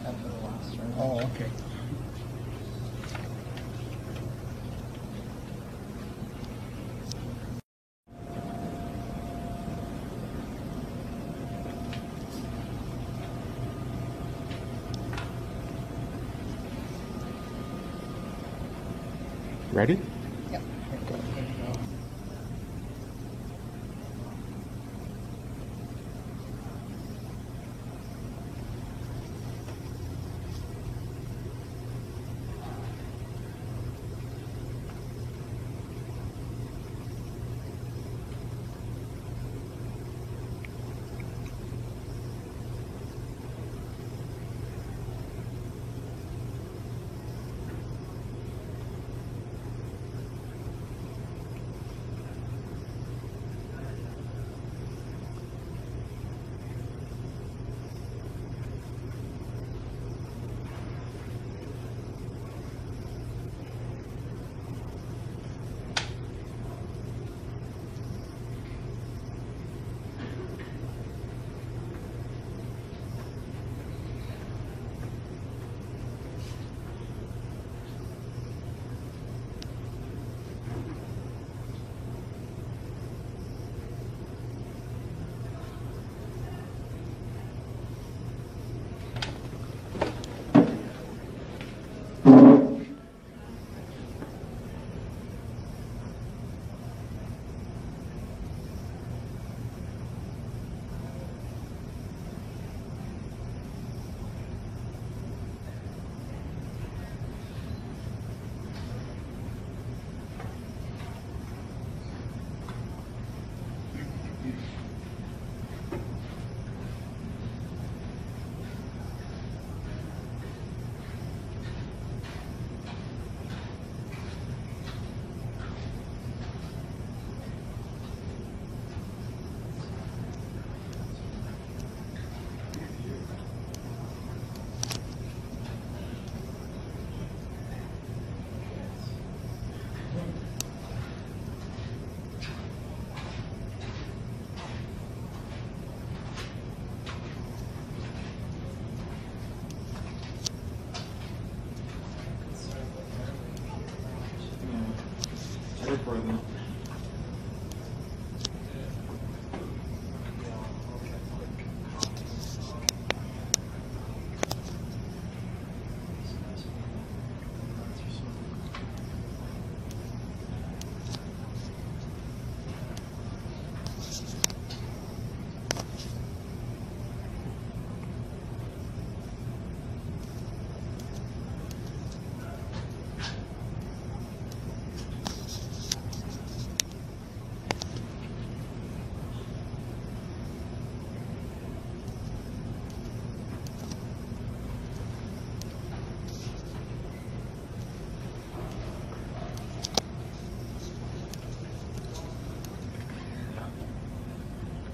After the last round. Oh, okay. Ready? Yep.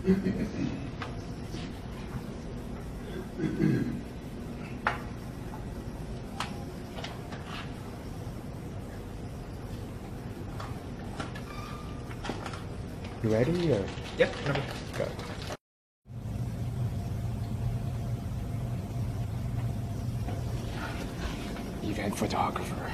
You ready? Or? Yep. Go. Event photographer.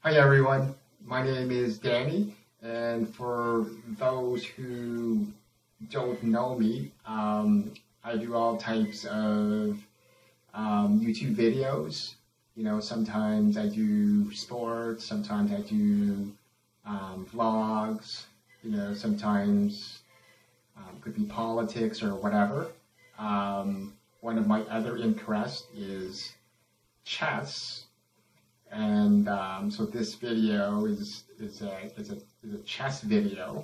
Hi everyone, my name is Danny, and for those who don't know me, I do all types of YouTube videos. You know, sometimes I do sports, sometimes I do vlogs, you know, sometimes could be politics or whatever. One of my other interests is chess. And so this video is a chess video,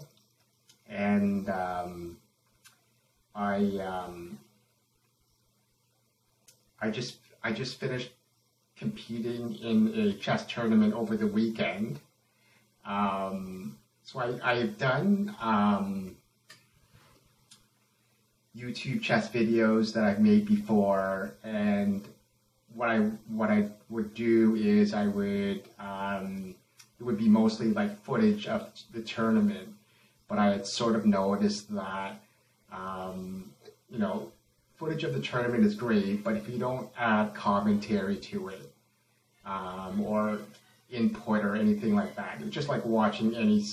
and I just finished competing in a chess tournament over the weekend. So I've done YouTube chess videos that I've made before, and what I would do is I would it would be mostly like footage of the tournament, but I had sort of noticed that you know, footage of the tournament is great, but if you don't add commentary to it or input or anything like that, it's just like watching any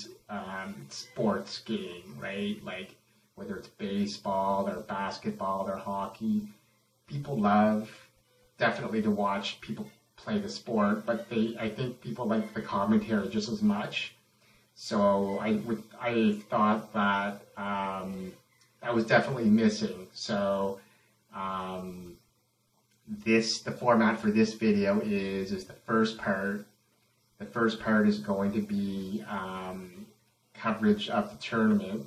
sports game, right? Like whether it's baseball or basketball or hockey, people love definitely to watch people play the sport, but I think people like the commentary just as much. So I thought that that was definitely missing. So the format for this video is the first part. The first part is going to be coverage of the tournament,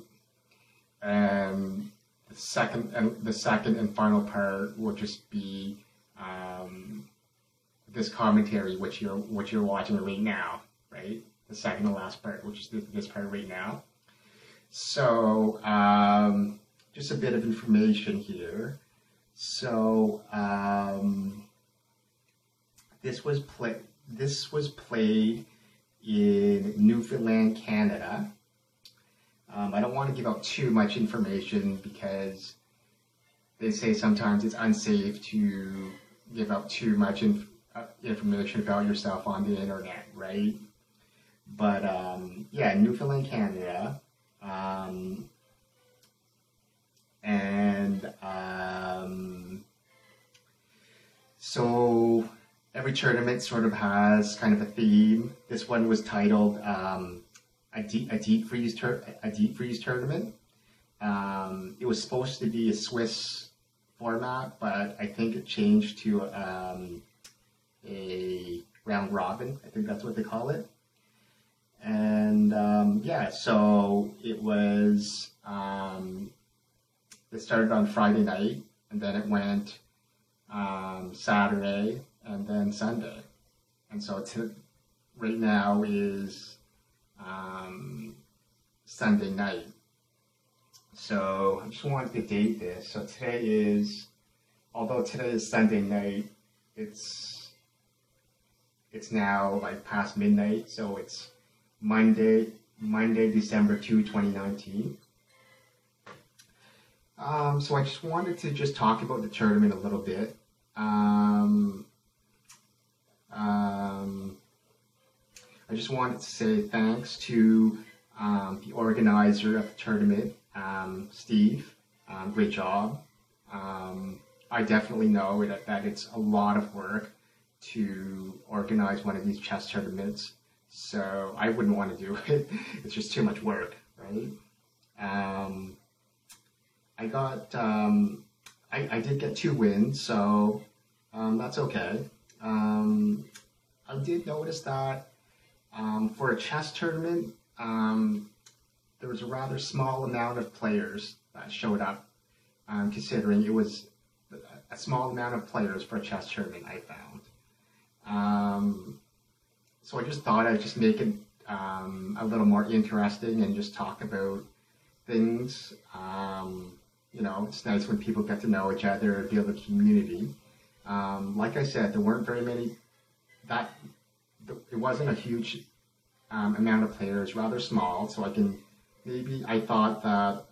and the second and final part will just be this commentary, which you're watching right now, right? The second and last part, which is this part right now. So just a bit of information here. So this was played in Newfoundland, Canada. I don't want to give out too much information because they say sometimes it's unsafe to give out too much information about yourself on the internet, right? But yeah, Newfoundland, Canada, and so every tournament sort of has kind of a theme. This one was titled a deep freeze tournament. It was supposed to be a Swiss format, but I think it changed to a round robin. I think that's what they call it. And yeah, so it was. It started on Friday night, and then it went Saturday, and then Sunday. And so right now is Sunday night. So I just wanted to date this. So although today is Sunday night, it's now like past midnight. So it's Monday, December 2, 2019. So I just wanted to just talk about the tournament a little bit. I just wanted to say thanks to the organizer of the tournament, Steve. Great job. I definitely know that it's a lot of work to organize one of these chess tournaments, so I wouldn't want to do it. It's just too much work, right? I did get 2 wins, so that's okay. I did notice that for a chess tournament, there was a rather small amount of players that showed up, considering it was a small amount of players for a chess tournament, I found. So I just thought I'd just make it a little more interesting and just talk about things. You know, it's nice when people get to know each other, build a community. Like I said, there weren't very many, it wasn't a huge amount of players, rather small, so I thought that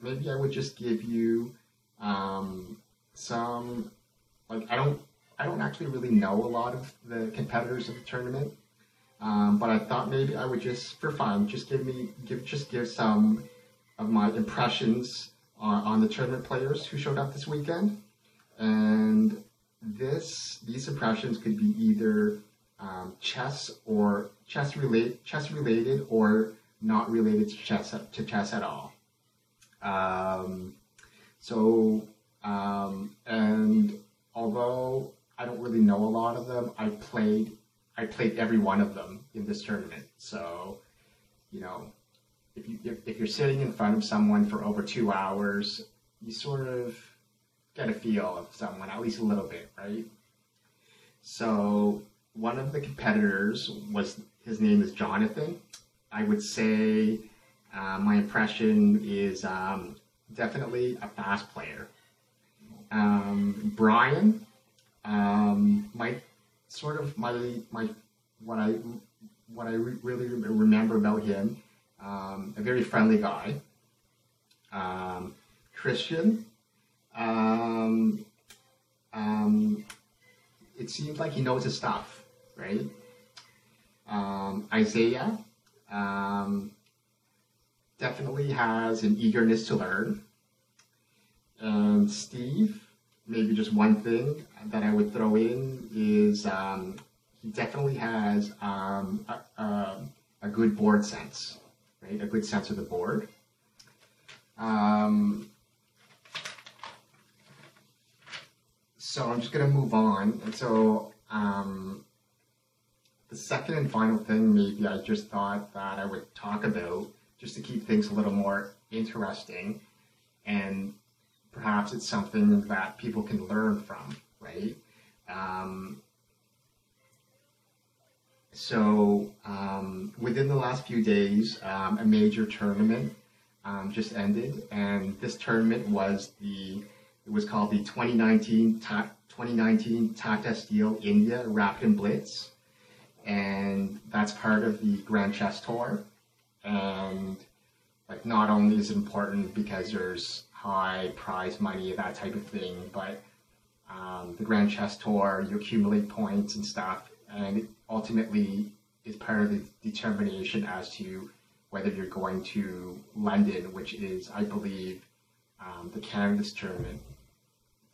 maybe I would just give you some, like, I don't actually really know a lot of the competitors of the tournament. But I thought maybe I would just, for fun, just give some of my impressions on the tournament players who showed up this weekend. And these impressions could be either chess related or not related to chess at all. And although I don't really know a lot of them, I played every one of them in this tournament. So, you know, if you're sitting in front of someone for over 2 hours, you sort of get a feel of someone, at least a little bit, right? So one of the competitors his name is Jonathan. I would say my impression is definitely a fast player. Brian, what I really remember about him, a very friendly guy. Christian, it seems like he knows his stuff, right? Isaiah definitely has an eagerness to learn. And Steve, maybe just one thing that I would throw in is he definitely has a good board sense, right? A good sense of the board. So I'm just going to move on. And so the second and final thing maybe I just thought that I would talk about, just to keep things a little more interesting, and perhaps it's something that people can learn from, right? Within the last few days, a major tournament just ended, and this tournament was called the 2019 Tata Steel India Rapid and Blitz, and that's part of the Grand Chess Tour. And like, not only is it important because there's high prize money, that type of thing, but the Grand Chess Tour, you accumulate points and stuff, and it ultimately is part of the determination as to whether you're going to London, which is, I believe, the candidates tournament,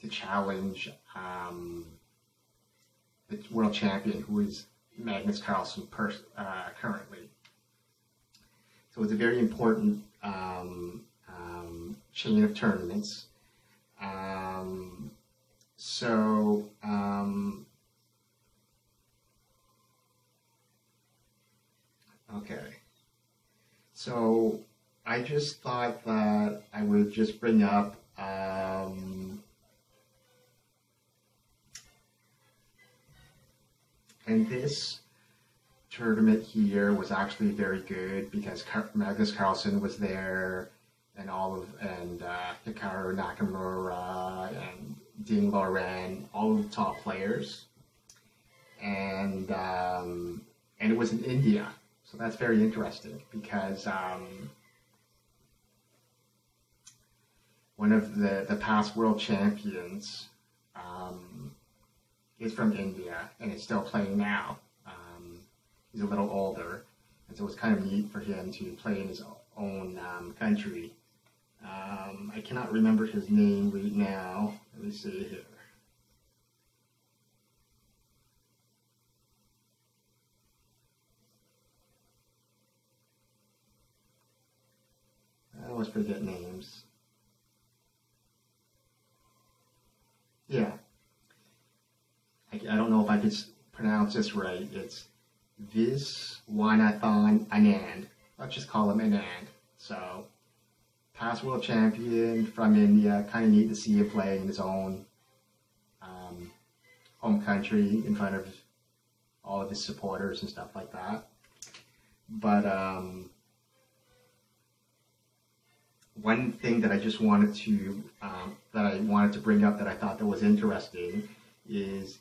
to challenge the world champion, who is Magnus Carlsen currently. So it's a very important chain of tournaments. Okay. So I just thought that I would just bring up and this tournament here was actually very good because Magnus Carlsen was there, and Hikaru Nakamura and Ding Loren, all of the top players, and it was in India, so that's very interesting because one of the past world champions is from India and is still playing now. He's a little older, and so it's kind of neat for him to play in his own country. I cannot remember his name right now. Let me see here. I always forget names. Yeah. I don't know if I could pronounce this right. It's Viswanathan Anand. Let's just call him Anand. So, past world champion from India. Kind of neat to see him play in his own home country in front of all of his supporters and stuff like that. But one thing that I just wanted to bring up that I thought that was interesting is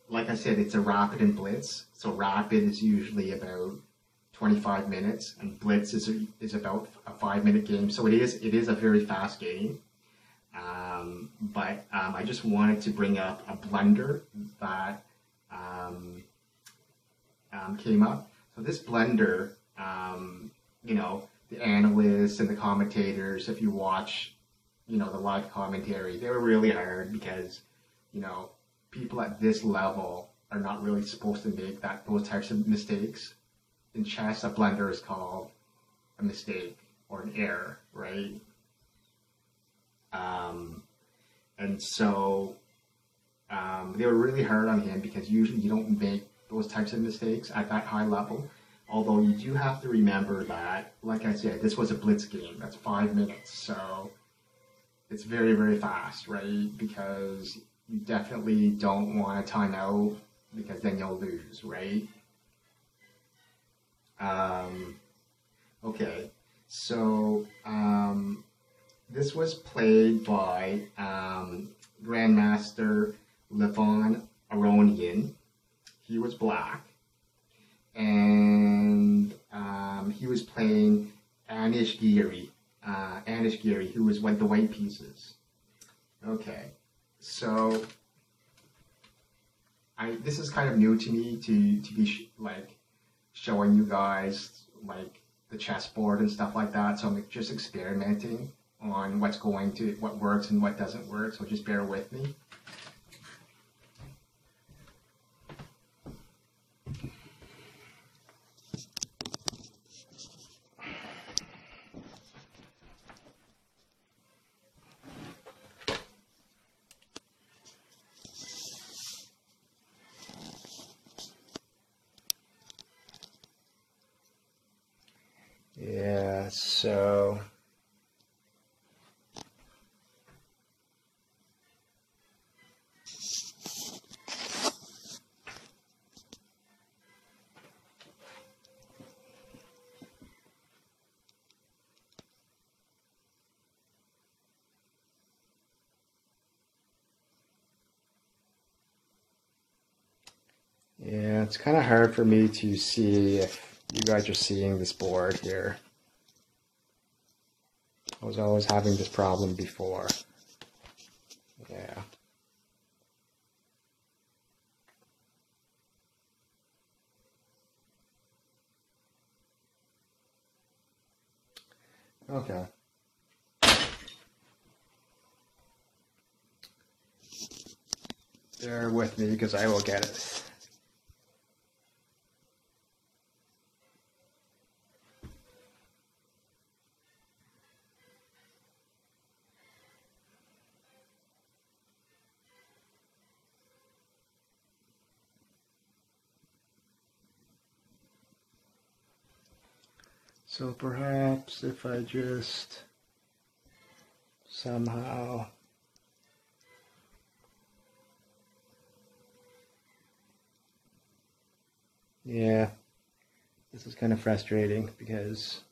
like I said, it's a rapid and blitz. So rapid is usually about 25 minutes, and blitz is about a 5-minute game. So it is a very fast game. But I just wanted to bring up a blunder that came up. So this blender, the analysts and the commentators, if you watch, the live commentary, they were really hard because, people at this level are not really supposed to make those types of mistakes. In chess, a blender is called a mistake or an error, right? And so they were really hard on him because usually you don't make those types of mistakes at that high level. Although you do have to remember that, like I said, this was a blitz game. That's 5 minutes. So it's very, very fast, right? Because you definitely don't want a timeout because then you'll lose, right? Okay, so this was played by Grandmaster Levon Aronian. He was black, and he was playing Anish Giri, who was one of the white pieces. Okay, so this is kind of new to me to be showing you guys the chessboard and stuff like that. So I'm just experimenting on what works and what doesn't work. So just bear with me. Yeah, so yeah, it's kind of hard for me to see if you guys are seeing this board here. I was always having this problem before. Yeah. Okay. Bear with me because I will get it. So perhaps if I just somehow yeah, this is kind of frustrating because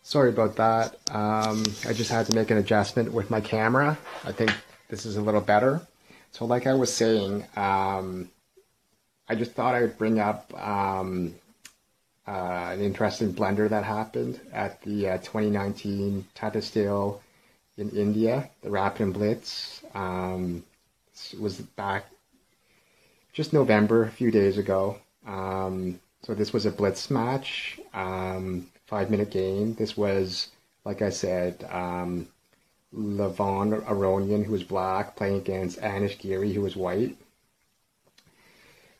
sorry about that. I just had to make an adjustment with my camera. I think this is a little better. So like I was saying, I just thought I would bring up an interesting blender that happened at the 2019 Tata Steel in India, the Rapid and Blitz. It was back just November, a few days ago. So this was a blitz match, 5-minute game. This was, like I said, Levon Aronian, who was black, playing against Anish Giri, who was white.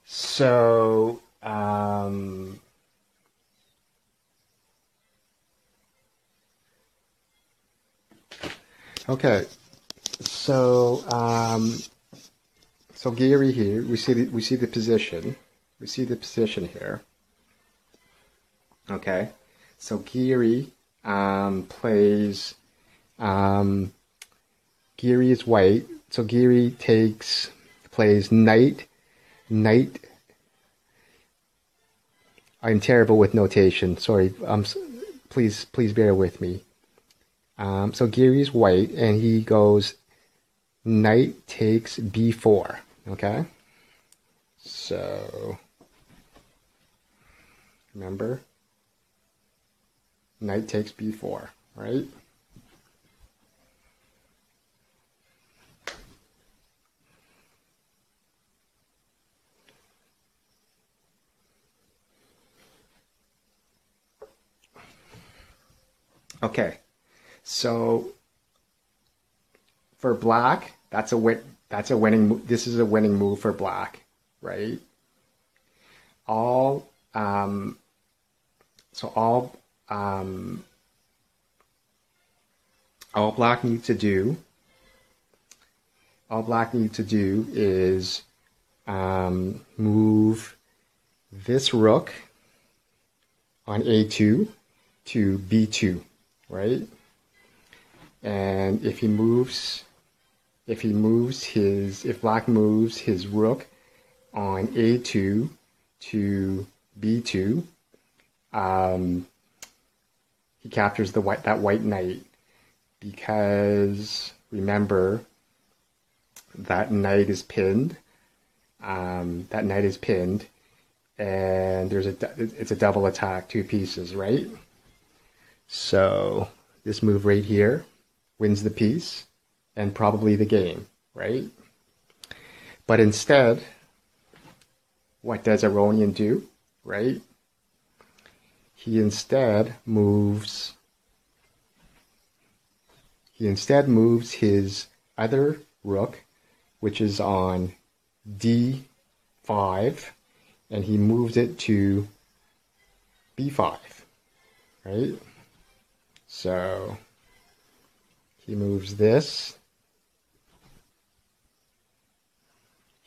So, okay. So, so Giri here, we see the position. We see the position here. Okay. So Giri plays. Giri is white. So Giri plays knight. I'm terrible with notation. Sorry. Please bear with me. So Giri is white, and he goes knight takes b4, okay? So, remember, knight takes b4, right? Okay, so for black, that's a winning. This is a winning move for black, right? All so all black needs to do. All black needs to do is move this rook on a2 to b2, right? And if black moves his rook on a2 to b2, he captures that white knight, because remember that knight is pinned. And it's a double attack, 2 pieces, right? So this move right here wins the piece and probably the game, right? But instead, what does Aronian do, right? He instead moves his other rook, which is on d5, and he moves it to b5, right? So he moves this.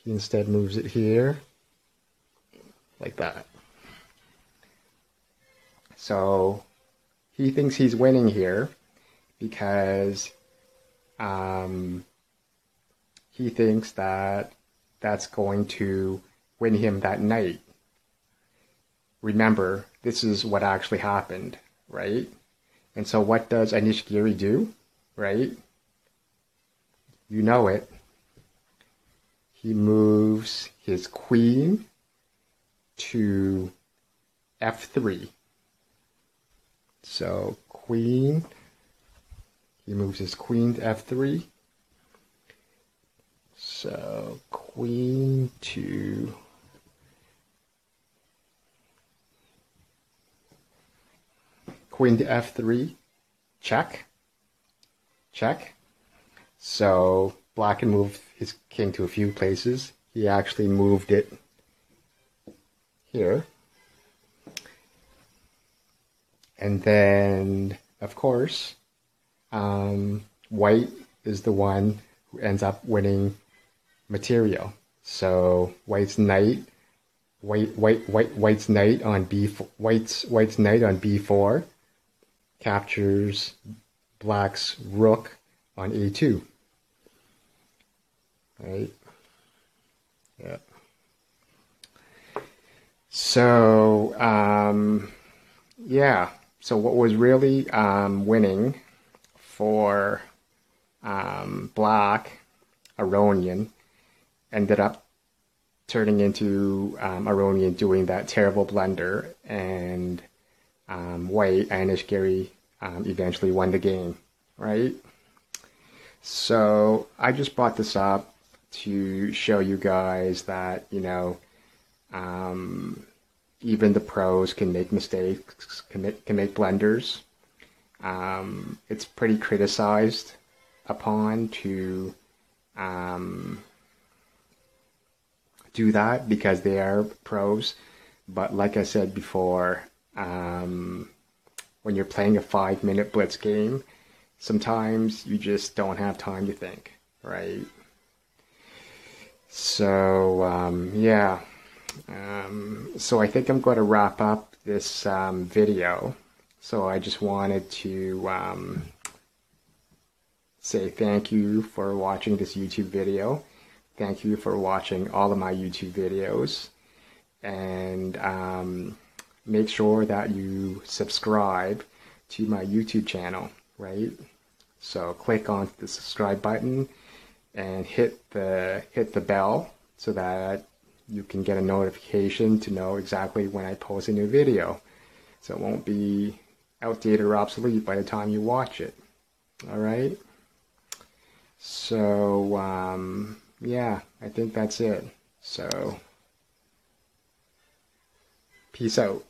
He instead moves it here, like that. So he thinks he's winning here because he thinks that that's going to win him that knight. Remember, this is what actually happened, right? And so what does Anish Giri do, right? You know it. He moves his queen to f3. So he moves his queen to f3. So queen to f3, check. So black can move his king to a few places. He actually moved it here. And then, of course, white is the one who ends up winning material. So white's knight on b4 captures black's rook on a2. Right? Yeah. So yeah. So what was really winning for black, Aronian, ended up turning into Aronian doing that terrible blunder, and white, Anish Giri, eventually won the game, right? So I just brought this up to show you guys that, you know, even the pros can make mistakes, can make blunders. It's pretty criticized upon to do that because they are pros. But like I said before, when you're playing a 5-minute blitz game, sometimes you just don't have time to think, right? So yeah. So I think I'm going to wrap up this video. So I just wanted to say thank you for watching this YouTube video. Thank you for watching all of my YouTube videos. And make sure that you subscribe to my YouTube channel, right? So click on the subscribe button and hit the bell so that you can get a notification to know exactly when I post a new video. So it won't be outdated or obsolete by the time you watch it. All right. So yeah, I think that's it. So peace out.